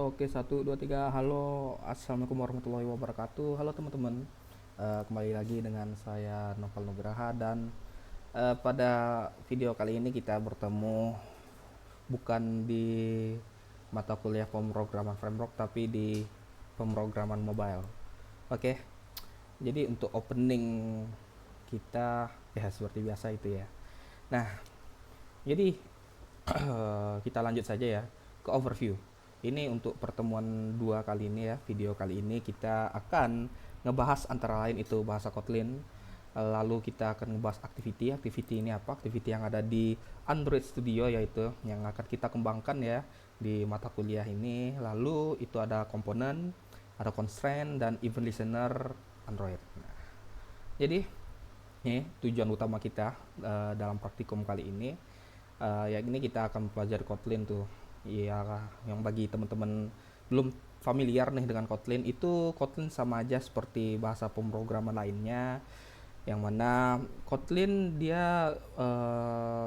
Oke, satu, dua, tiga. Halo, assalamualaikum warahmatullahi wabarakatuh. Halo teman-teman. Kembali lagi dengan saya Noval Nugraha dan pada video kali ini kita bertemu bukan di mata kuliah pemrograman framework tapi di pemrograman mobile. Oke, jadi untuk opening kita ya seperti biasa itu ya. Nah, jadi kita lanjut saja ya ke overview. Ini untuk pertemuan dua kali ini ya, video kali ini kita akan ngebahas antara lain itu bahasa Kotlin. Lalu kita akan ngebahas activity. Activity ini apa? Activity yang ada di Android Studio yaitu yang akan kita kembangkan ya di mata kuliah ini. Lalu itu ada komponen, ada constraint dan event listener Android. Nah, jadi ini tujuan utama kita dalam praktikum kali ini. Ya ini kita akan pelajari Kotlin tuh. Ya yang bagi teman-teman belum familiar nih dengan Kotlin, itu Kotlin sama aja seperti bahasa pemrograman lainnya, yang mana Kotlin dia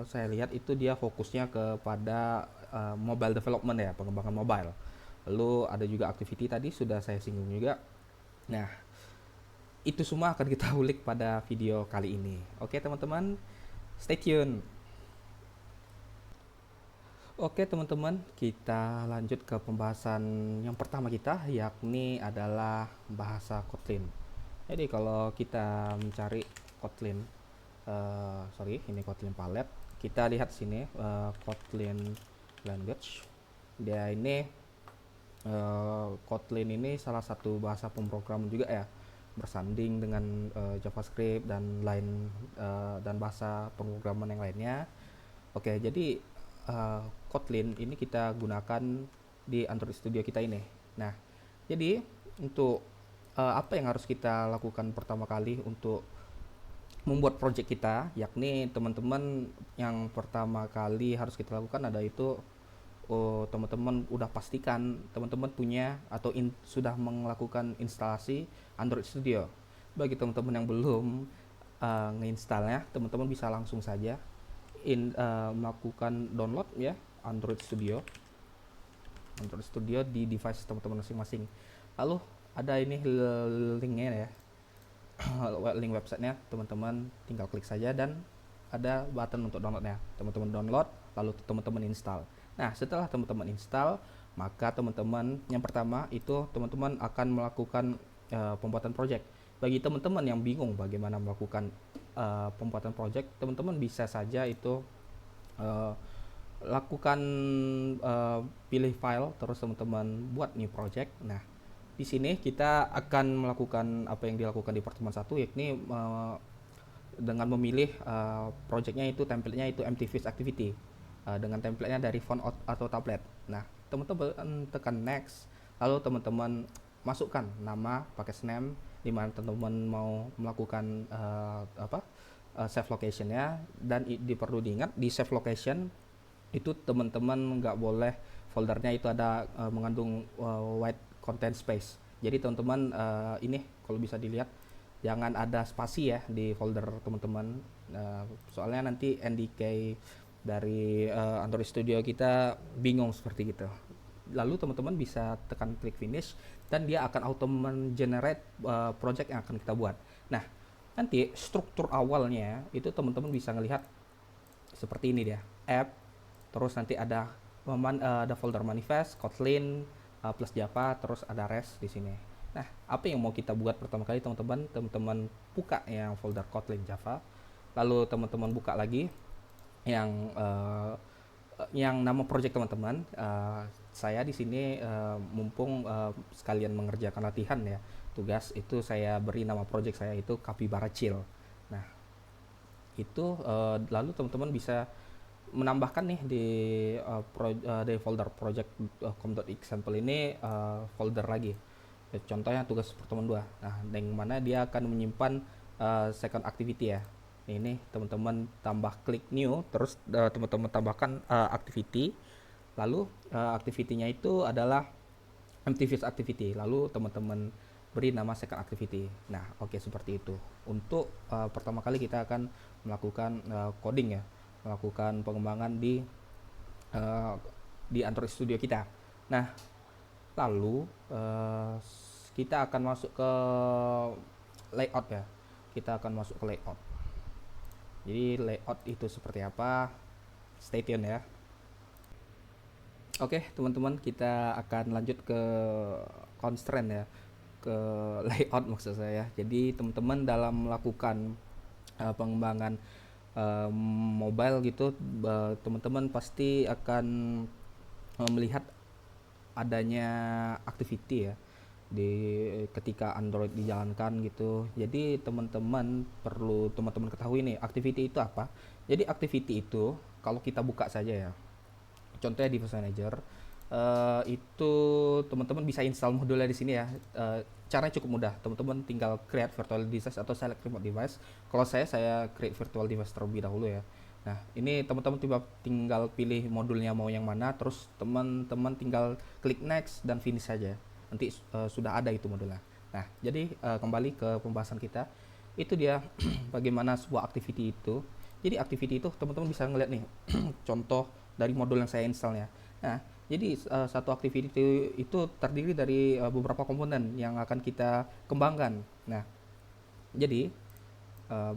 saya lihat itu dia fokusnya kepada mobile development ya, pengembangan mobile. Lalu ada juga activity tadi sudah saya singgung juga. Nah, itu semua akan kita ulik pada video kali ini. Oke teman-teman, stay tune. Oke teman-teman, kita lanjut ke pembahasan yang pertama kita, yakni adalah bahasa Kotlin. Jadi kalau kita mencari Kotlin, sorry ini Kotlin palette, kita lihat sini Kotlin language. Dia ini Kotlin ini salah satu bahasa pemrograman juga ya, bersanding dengan JavaScript dan dan bahasa pemrograman yang lainnya. Oke, jadi Kotlin ini kita gunakan di Android Studio kita ini. Nah, jadi untuk apa yang harus kita lakukan pertama kali untuk membuat project kita, yakni teman-teman yang pertama kali harus kita lakukan ada itu, teman-teman udah pastikan teman-teman punya atau sudah melakukan instalasi Android Studio. Bagi teman-teman yang belum ngeinstalnya, teman-teman bisa langsung saja melakukan download ya Android Studio. Android Studio di device teman-teman masing-masing. Lalu ada ini linknya ya, link websitenya, teman-teman tinggal klik saja dan ada button untuk downloadnya. Teman-teman download, lalu teman-teman install. Nah, setelah teman-teman install, maka teman-teman yang pertama itu teman-teman akan melakukan pembuatan project. Bagi teman-teman yang bingung bagaimana melakukan pembuatan project, teman-teman bisa saja itu uh, lakukan pilih file, terus teman-teman buat new project. Nah, di sini kita akan melakukan apa yang dilakukan di pertemuan satu, yakni dengan memilih projectnya itu template-nya itu empty face activity dengan template-nya dari font atau tablet. Nah, teman-teman tekan next, lalu teman-teman masukkan nama pakai sname di mana teman-teman mau melakukan save location-nya, dan perlu diingat di save location itu teman-teman nggak boleh foldernya itu ada mengandung white content space. Jadi teman-teman ini kalau bisa dilihat jangan ada spasi ya di folder teman-teman, soalnya nanti NDK dari Android Studio kita bingung seperti gitu. Lalu teman-teman bisa tekan klik finish dan dia akan auto generate project yang akan kita buat. Nah, nanti struktur awalnya itu teman-teman bisa ngelihat seperti ini dia, app, terus nanti ada folder manifest, Kotlin, plus Java, terus ada REST di sini. Nah, apa yang mau kita buat pertama kali teman-teman? Teman-teman buka yang folder Kotlin Java, lalu teman-teman buka lagi yang nama project teman-teman. Saya di sini mumpung sekalian mengerjakan latihan ya, tugas itu saya beri nama project saya itu Capybara Chill. Nah, itu lalu teman-teman bisa menambahkan nih di folder project com.example ini folder lagi. Ya, contohnya tugas pertemuan 2. Nah, yang mana dia akan menyimpan second activity ya. Ini teman-teman tambah klik new, terus teman-teman tambahkan activity. Lalu activity-nya itu adalah empty face activity. Lalu teman-teman beri nama second activity. Nah, oke, seperti itu. Untuk pertama kali kita akan melakukan coding ya, melakukan pengembangan uh, di Android Studio kita. Nah, Lalu kita akan masuk ke layout ya. Kita akan masuk ke layout. Jadi layout itu seperti apa? Stay tune ya. Oke, teman-teman, kita akan lanjut ke constraint ya, ke layout maksud saya. Jadi teman-teman dalam melakukan pengembangan mobile gitu, teman-teman pasti akan melihat adanya activity ya di ketika Android dijalankan gitu. Jadi teman-teman perlu teman-teman ketahui nih, activity itu apa. Jadi activity itu kalau kita buka saja ya, contohnya device manager, itu teman-teman bisa install modulnya di sini ya. Caranya cukup mudah, teman-teman tinggal create virtual device atau select remote device. Kalau saya create virtual device terlebih dahulu ya. Nah, ini teman-teman tinggal pilih modulnya mau yang mana, terus teman-teman tinggal klik next dan finish saja. Nanti sudah ada itu modulnya. Nah, jadi kembali ke pembahasan kita. Itu dia bagaimana sebuah activity itu. Jadi activity itu teman-teman bisa ngeliat nih contoh dari modul yang saya installnya. Nah, jadi satu activity itu terdiri dari beberapa komponen yang akan kita kembangkan. Nah, jadi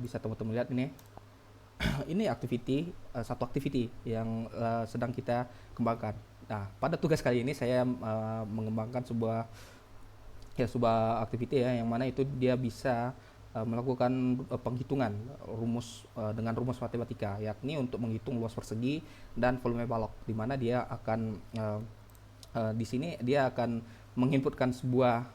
bisa teman-teman lihat ini. Ini activity, satu activity yang sedang kita kembangkan. Nah, pada tugas kali ini saya mengembangkan sebuah activity ya, yang mana itu dia bisa melakukan penghitungan dengan rumus matematika, yakni untuk menghitung luas persegi dan volume balok, di mana dia akan di sini dia akan menginputkan sebuah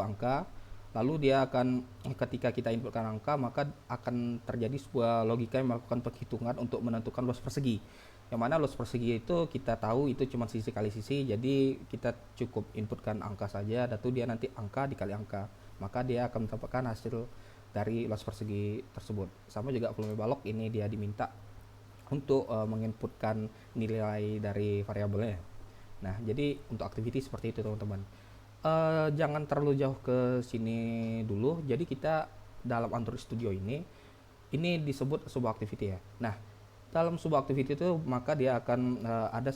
angka. Lalu dia akan, ketika kita inputkan angka, maka akan terjadi sebuah logika yang melakukan penghitungan untuk menentukan luas persegi. Yang mana luas persegi itu kita tahu itu cuma sisi kali sisi, jadi kita cukup inputkan angka saja, dan itu dia nanti angka dikali angka, maka dia akan mendapatkan hasil dari luas persegi tersebut. Sama juga volume balok, ini dia diminta untuk menginputkan nilai dari variabelnya. Nah, jadi untuk activity seperti itu teman-teman. Jangan terlalu jauh ke sini dulu. Jadi kita dalam Android Studio ini disebut sebuah activity ya. Nah, dalam sebuah activity itu maka dia akan ada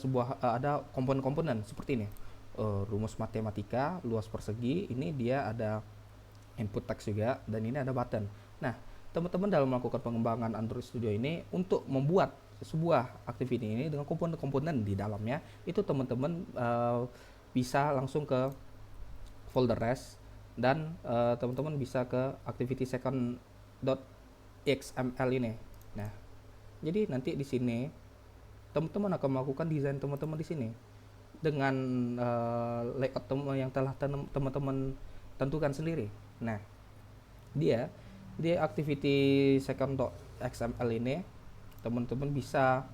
komponen-komponen seperti ini. Rumus matematika, luas persegi, ini dia ada input text juga, dan ini ada button. Nah, teman-teman dalam melakukan pengembangan Android Studio ini untuk membuat sebuah activity ini dengan komponen-komponen di dalamnya, itu teman-teman bisa langsung ke folder rest, dan teman-teman bisa ke activity second.xml ini. Nah, jadi nanti di sini teman-teman akan melakukan desain teman-teman di sini dengan layout yang telah teman-teman tentukan sendiri. Nah, dia di activity second.xml ini teman-teman bisa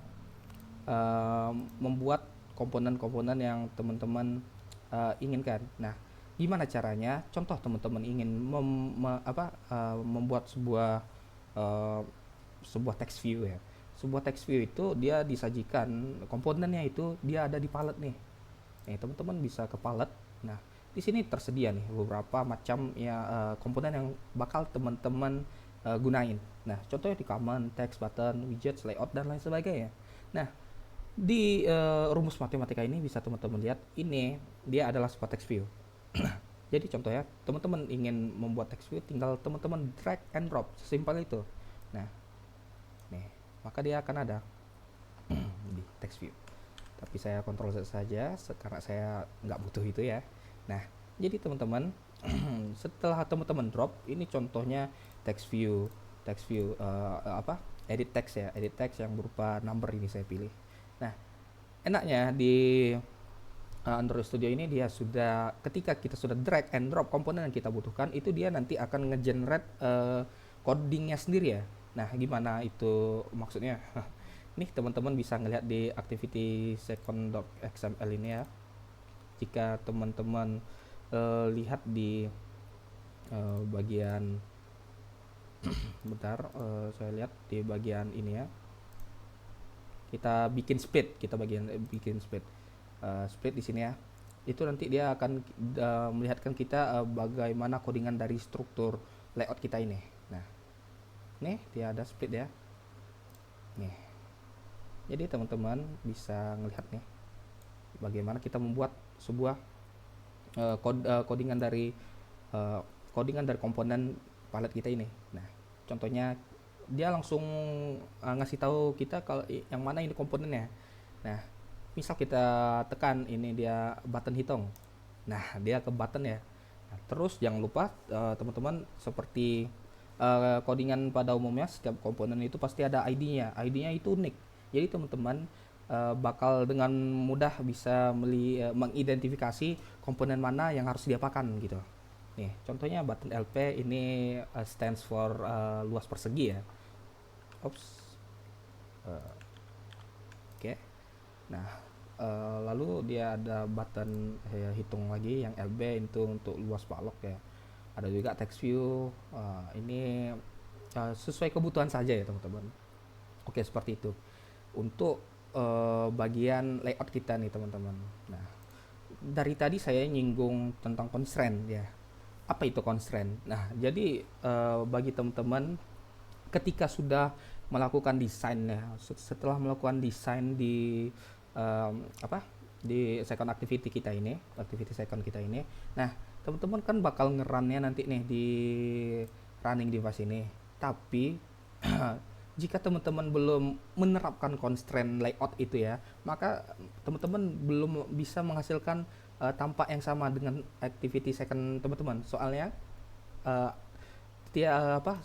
membuat komponen-komponen yang teman-teman inginkan. Nah, gimana caranya? Contoh teman-teman ingin membuat uh, sebuah text view ya. Sebuah text view itu dia disajikan komponennya itu dia ada di palette nih. Nih, teman-teman bisa ke palette. Nah, di sini tersedia nih beberapa macam ya komponen yang bakal teman-teman gunain. Nah, contohnya di command, text, button, widgets, layout, dan lain sebagainya. Nah, di rumus matematika ini bisa teman-teman lihat, ini dia adalah sebuah text view. Jadi contohnya teman-teman ingin membuat text view, tinggal teman-teman drag and drop, sesimpel itu. Nah, nih, maka dia akan ada di text view. Tapi saya kontrol saja karena saya nggak butuh itu ya. Nah, jadi teman-teman setelah teman-teman drop, ini contohnya text view edit text ya, edit text yang berupa number ini saya pilih. Nah, enaknya di Android Studio ini dia sudah, ketika kita sudah drag and drop komponen yang kita butuhkan, itu dia nanti akan nge-generate codingnya sendiri ya. Nah, gimana itu maksudnya? Nih teman-teman bisa ngelihat di activity second.xml ini ya. Jika teman-teman lihat di bagian bentar, saya lihat di bagian ini ya. Kita bikin split, bikin split. Split di sini ya. Itu nanti dia akan melihatkan kita bagaimana codingan dari struktur layout kita ini. Nah, nih dia ada split ya. Nih. Jadi teman-teman bisa ngelihat nih. bagaimana kita membuat sebuah codingan dari uh, komponen palette kita ini. Nah, contohnya dia langsung ngasih tahu kita kalau yang mana ini komponennya. Nah, misal kita tekan ini dia button hitung. Nah, dia ke button ya. Nah, terus jangan lupa teman-teman, seperti codingan pada umumnya setiap komponen itu pasti ada ID-nya. ID-nya itu unik. Jadi teman-teman bakal dengan mudah bisa mengidentifikasi komponen mana yang harus diapakan gitu. Nih, contohnya button LP ini stands for luas persegi ya. Ops. Oke. Nah, lalu dia ada button hitung lagi yang LB itu untuk luas balok ya. Ada juga text view. Ini sesuai kebutuhan saja ya teman-teman. Oke, seperti itu. Untuk bagian layout kita nih teman-teman. Nah, dari tadi saya nyinggung tentang constraint ya. Apa itu constraint? Nah, jadi bagi teman-teman ketika sudah melakukan desain ya, setelah melakukan desain di apa di second activity kita ini, activity second kita ini, nah teman-teman kan bakal ngerunnya nanti nih di running device ini. Tapi jika teman-teman belum menerapkan constraint layout itu ya, maka teman-teman belum bisa menghasilkan tampak yang sama dengan activity second teman-teman. Soalnya uh,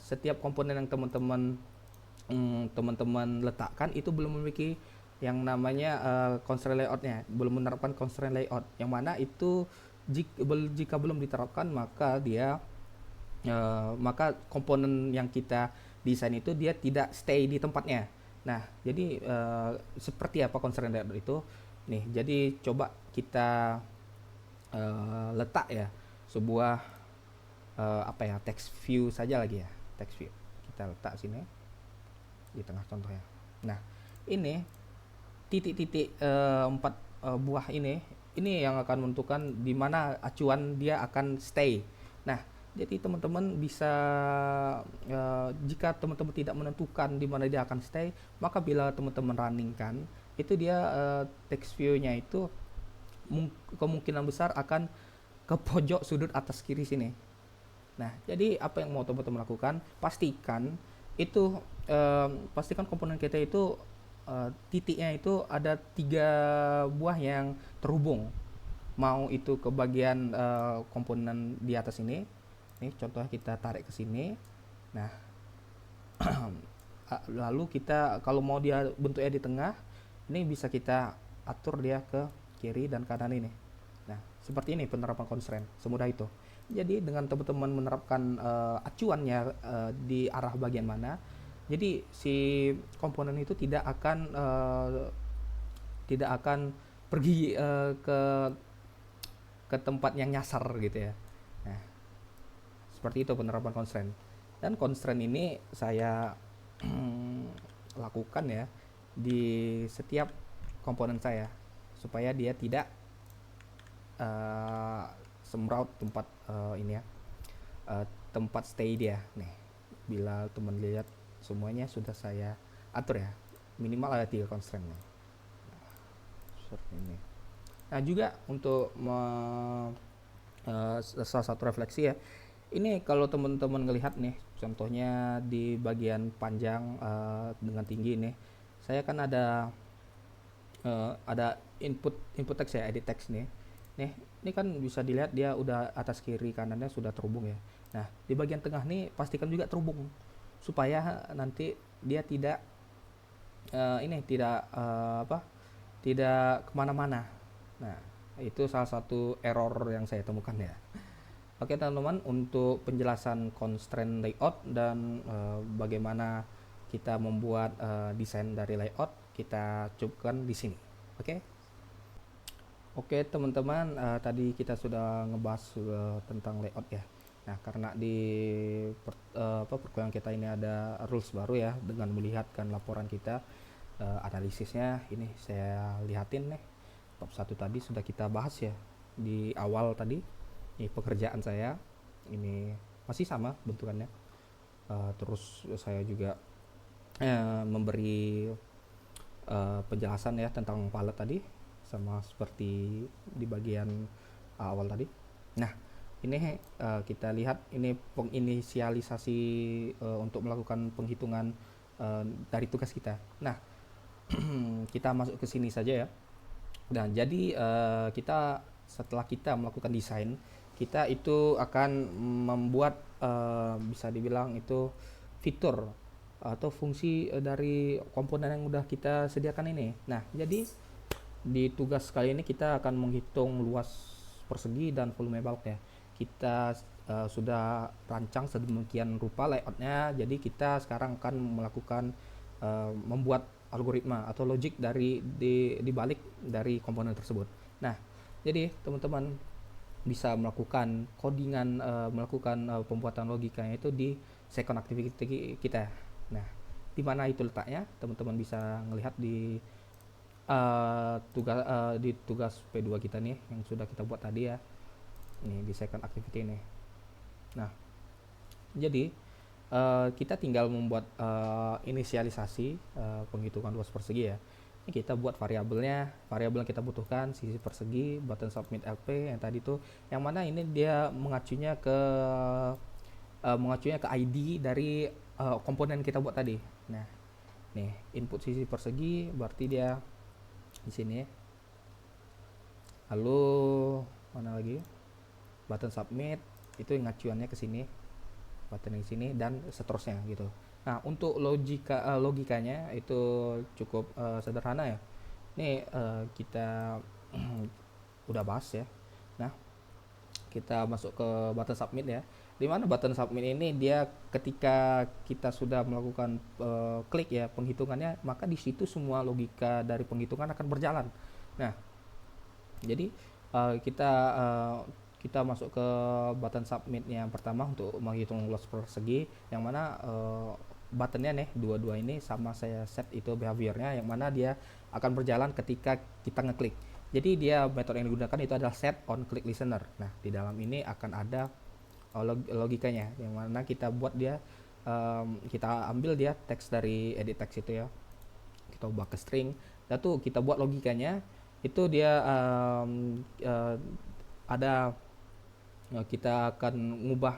setiap komponen yang teman-teman letakkan itu belum memiliki yang namanya constraint layoutnya, belum menerapkan constraint layout, yang mana itu jika belum diterapkan maka maka komponen yang kita desain itu dia tidak stay di tempatnya. Nah, jadi seperti apa constraint layout itu? Nih, jadi coba kita letak ya sebuah text view saja lagi ya, text view kita letak sini di tengah contohnya. Nah, ini titik-titik empat buah ini yang akan menentukan di mana acuan dia akan stay. Nah, jadi teman-teman bisa jika teman-teman tidak menentukan di mana dia akan stay, maka bila teman-teman running kan, itu dia text view-nya itu kemungkinan besar akan ke pojok sudut atas kiri sini. Nah, jadi apa yang mau teman-teman lakukan? Pastikan komponen kita itu titiknya itu ada 3 buah yang terhubung. Mau itu ke bagian komponen di atas ini. Nih contohnya kita tarik ke sini. Nah, lalu kita kalau mau dia bentuknya di tengah, ini bisa kita atur dia ke kiri dan kanan ini. Nah, seperti ini penerapan constraint, semudah itu. Jadi dengan teman-teman menerapkan acuannya di arah bagian mana, jadi si komponen itu tidak akan pergi ke tempat yang nyasar gitu ya. Nah, seperti itu penerapan constraint. Dan constraint ini saya lakukan ya di setiap komponen saya supaya dia tidak semraut tempat tempat stay dia nih. Bila teman lihat semuanya sudah saya atur ya, minimal ada 3 constraint nih. Seperti ini. Nah, juga untuk salah satu refleksi ya, ini kalau teman-teman ngelihat nih contohnya di bagian panjang dengan tinggi nih, saya kan ada input teks ya, edit teks nih. Ini kan bisa dilihat dia udah atas kiri kanannya sudah terhubung ya. Nah, di bagian tengah nih pastikan juga terhubung supaya nanti dia tidak tidak kemana-mana. Nah, itu salah satu error yang saya temukan ya. Oke teman-teman, untuk penjelasan constraint layout dan bagaimana kita membuat desain dari layout, kita cukupkan di sini. Oke teman-teman, tadi kita sudah ngebahas tentang layout ya. Nah, karena di perkuliahan kita ini ada rules baru ya, dengan melihatkan laporan kita, analisisnya ini saya lihatin nih. Top 1 tadi sudah kita bahas ya di awal tadi. Ini pekerjaan saya, ini masih sama bentukannya. Terus saya juga memberi penjelasan ya tentang palette tadi. sama seperti di bagian awal tadi. Nah, ini kita lihat ini penginisialisasi untuk melakukan penghitungan dari tugas kita. Nah, kita masuk ke sini saja ya. Dan jadi kita setelah kita melakukan desain, kita itu akan membuat bisa dibilang itu fitur atau fungsi dari komponen yang udah kita sediakan ini. Nah, jadi di tugas kali ini kita akan menghitung luas persegi dan volume balok ya. Kita sudah rancang sedemikian rupa layoutnya, jadi kita sekarang akan melakukan membuat algoritma atau logik di balik dari komponen tersebut. Nah, jadi teman-teman bisa melakukan codingan, melakukan pembuatan logikanya itu di second activity kita. Nah, di mana itu letaknya? Teman-teman bisa melihat di di tugas P2 kita nih yang sudah kita buat tadi ya. Ini di second activity ini. Nah, jadi kita tinggal membuat inisialisasi penghitungan luas persegi ya. Ini kita buat variabel yang kita butuhkan sisi persegi, button submit LP yang tadi tuh, yang mana ini dia mengacunya ke ID dari komponen kita buat tadi. Nah, nih input sisi persegi berarti dia di sini. Lalu mana lagi? Button submit itu yang ngacuannya ke sini, button yang sini dan seterusnya gitu. Nah, untuk logikanya itu cukup sederhana ya. Ini kita udah bahas ya. Nah, kita masuk ke button submit ya. Di mana button submit ini dia ketika kita sudah melakukan klik ya penghitungannya, maka di situ semua logika dari penghitungan akan berjalan. Nah, jadi kita masuk ke button submit yang pertama untuk menghitung luas persegi, yang mana buttonnya nih dua-dua ini sama saya set itu behaviornya, yang mana dia akan berjalan ketika kita ngeklik. Jadi dia metode yang digunakan itu adalah set on click listener. Nah, di dalam ini akan ada logikanya, yang mana kita buat dia kita ambil dia teks dari edit text itu ya, kita ubah ke string, lalu kita buat logikanya itu dia ada kita akan mengubah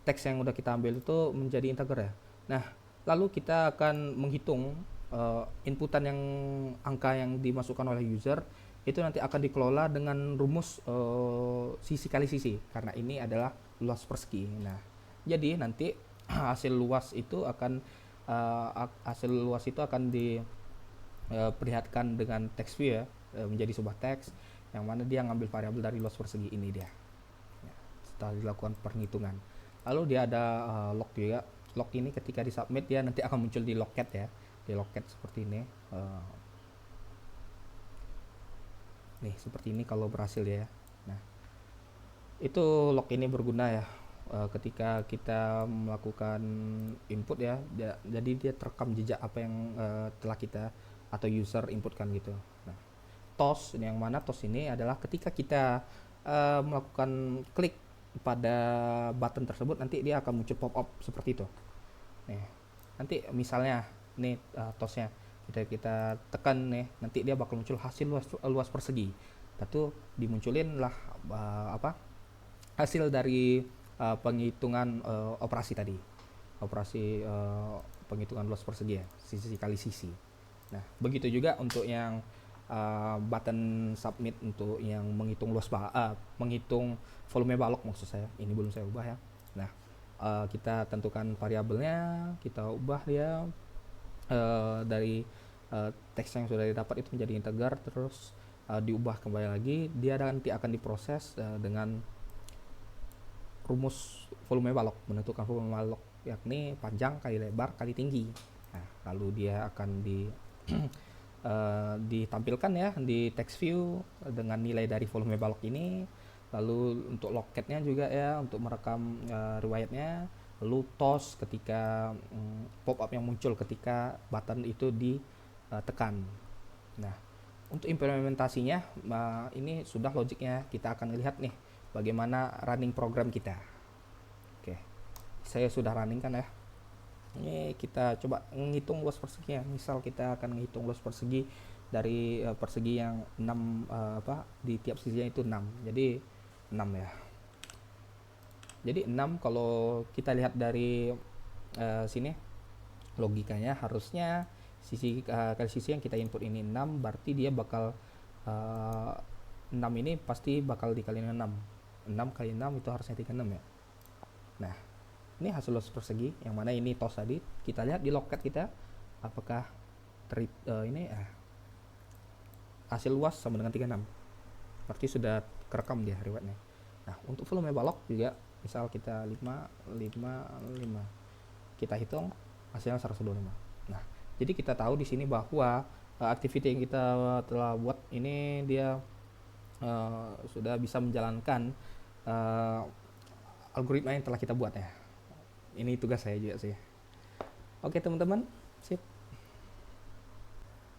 teks yang udah kita ambil itu menjadi integer ya. Nah, lalu kita akan menghitung inputan yang angka yang dimasukkan oleh user itu nanti akan dikelola dengan rumus sisi kali sisi, karena ini adalah luas persegi. Nah, jadi nanti hasil luas itu akan diperlihatkan dengan text view ya, menjadi sebuah teks yang mana dia ngambil variabel dari luas persegi ini dia. Setelah dilakukan perhitungan, lalu dia ada log juga. Log ini ketika di submit dia nanti akan muncul di logcat ya, di logcat seperti ini. Nih seperti ini kalau berhasil ya. Nah, itu log ini berguna ya ketika kita melakukan input ya, jadi dia terekam jejak apa yang telah kita atau user inputkan gitu. Nah, toss, yang mana toss ini adalah ketika kita melakukan klik pada button tersebut, nanti dia akan muncul pop up seperti itu. Nih, nanti misalnya nih tossnya kita tekan nih, nanti dia bakal muncul hasil luas persegi. Lalu dimunculin lah hasil dari penghitungan operasi tadi, operasi penghitungan luas persegi ya, sisi kali sisi. Nah, begitu juga untuk yang button submit untuk yang menghitung menghitung volume balok maksud saya. Ini belum saya ubah ya. Nah, kita tentukan variabelnya, kita ubah dia dari teks yang sudah didapat itu menjadi integer, terus diubah kembali lagi. Dia nanti akan diproses dengan rumus volume balok, menentukan volume balok yakni panjang kali lebar kali tinggi. Nah, lalu dia akan ditampilkan ya di text view dengan nilai dari volume balok ini. Lalu untuk logcatnya juga ya, untuk merekam riwayatnya. Lalu toss ketika pop up yang muncul ketika button itu ditekan. Nah, untuk implementasinya ini sudah logiknya, kita akan lihat nih bagaimana running program kita. Oke, saya sudah running kan ya. Ini kita coba menghitung luas persegi ya. Misal kita akan menghitung luas persegi dari persegi yang 6, di tiap sisinya itu 6. Jadi 6 ya. Jadi 6 kalau kita lihat dari sini logikanya harusnya kali sisi yang kita input ini 6, berarti dia bakal 6 ini pasti bakal dikali dengan 6. 6 kali 6 itu harusnya 36 ya. Nah, ini hasil luas persegi yang mana ini tos tadi. Kita lihat di loket kita apakah ini hasil luas sama dengan 36. Berarti sudah kerekam dia riwayatnya. Nah, untuk volume balok juga misal kita 5 kita hitung hasilnya 125. Nah, jadi kita tahu di sini bahwa activity yang kita telah buat ini dia sudah bisa menjalankan algoritma yang telah kita buat ya. Ini tugas saya juga sih. Oke teman-teman, sip.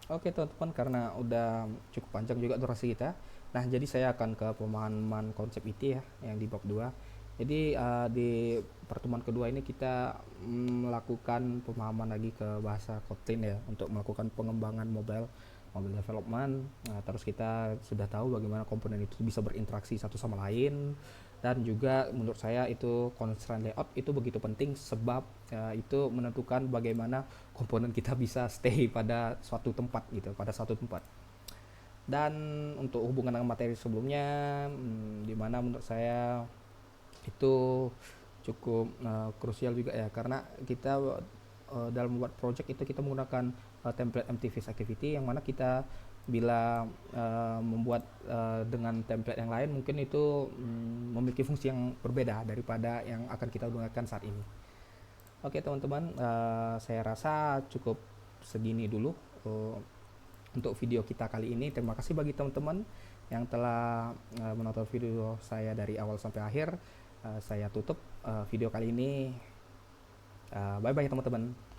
Oke teman-teman, karena udah cukup panjang juga durasi kita. Nah, jadi saya akan ke pemahaman konsep IT ya, yang di bab 2. Jadi di pertemuan kedua ini kita melakukan pemahaman lagi ke bahasa Kotlin ya, untuk melakukan pengembangan mobile development. Nah, terus kita sudah tahu bagaimana komponen itu bisa berinteraksi satu sama lain, dan juga menurut saya itu constraint layout itu begitu penting sebab itu menentukan bagaimana komponen kita bisa stay pada suatu tempat gitu, pada satu tempat. Dan untuk hubungan dengan materi sebelumnya, dimana menurut saya itu cukup krusial juga ya, karena kita dalam membuat project itu kita menggunakan template empty face activity, yang mana kita bila membuat dengan template yang lain mungkin itu memiliki fungsi yang berbeda daripada yang akan kita gunakan saat ini. Oke teman-teman, saya rasa cukup segini dulu untuk video kita kali ini. Terima kasih bagi teman-teman yang telah menonton video saya dari awal sampai akhir. Saya tutup video kali ini. Bye bye teman-teman.